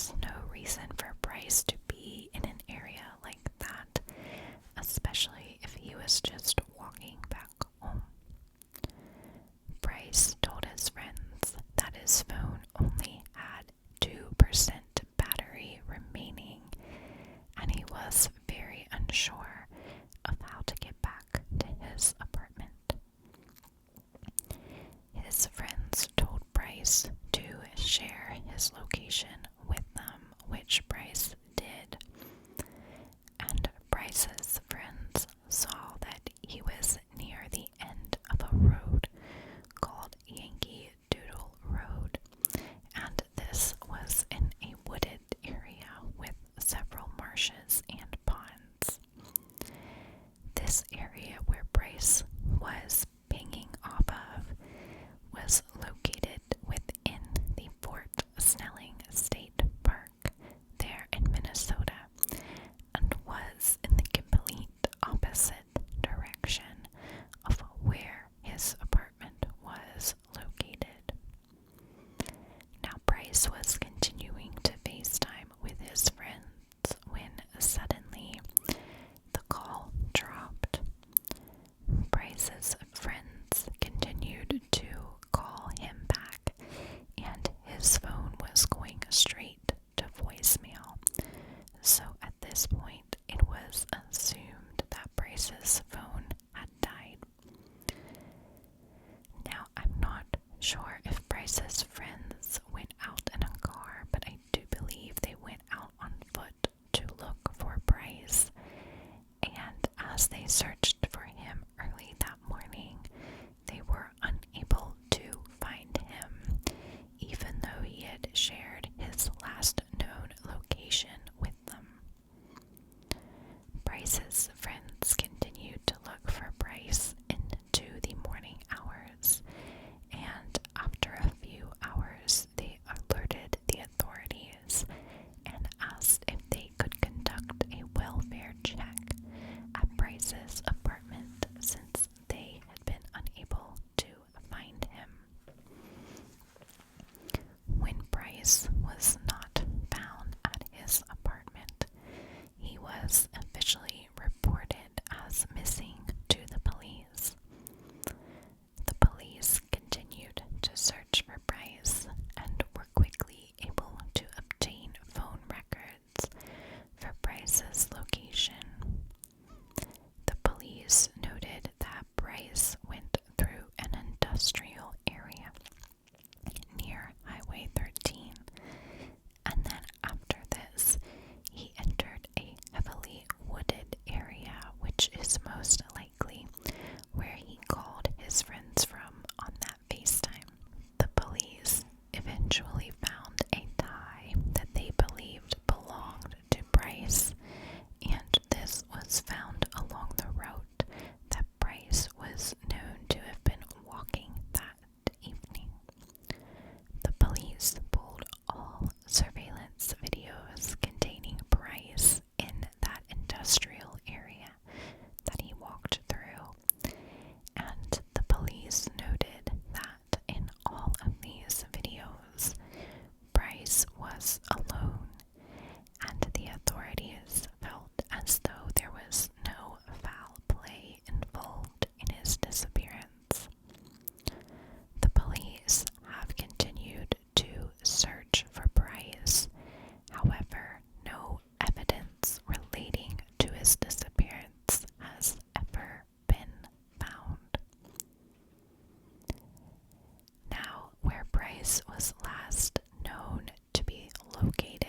was no reason for Bryce to be in an area like that, especially if he was just walking back home. Bryce told his friends that his phone only had 2% battery remaining, and he was very unsure of how to get back to his apartment. His friends told Bryce to share his location with them, which Bryce did. And Bryce's friends saw that he was near the end of a road called Yankee Doodle Road, and this was in a wooded area with several marshes and ponds. This area where Bryce was pinging off of was located within the Fort Snelling State Park there in Minnesota, and was in the complete opposite direction of where his apartment was located. Now Bryce was continuing to FaceTime with his friends when suddenly the call dropped. Bryce's friends continued to call him back, and his phone was going straight to voicemail. So at this point, it was assumed that Bryce's phone had died. Now, I'm not sure if Bryce's friends went out in a car, but I do believe they went out on foot to look for Bryce. And as they searched for him early that morning, they were unable to find him, even though he had shared his last known location with them. Bryce's friends continued to look for Bryce into the morning hours, and after a few hours, they alerted the authorities and asked if they could conduct a welfare check at Bryce's apartment since they had been unable to find him. When Bryce was not found at his apartment, he was officially reported as missing to the police. The police continued to search for Bryce and were quickly able to obtain phone records for Bryce's location. The police noted that Bryce went through an industrial area near Highway 13, and then after this, he entered a heavily wooded area, which is most likely where he called his friends from on that FaceTime. The police eventually found a tie that they believed belonged to Bryce, and this was found along the route that Bryce was known to have been walking that evening. The police pulled all surveillance videos containing Bryce in that industrial area that he walked through, and the police noted that in all of these videos, Bryce was alone, and the authorities felt as though there was no foul play involved in his disappearance. The police have continued to search for Bryce. However, no evidence relating to his disappearance has ever been found. Now, where Bryce was last known to be located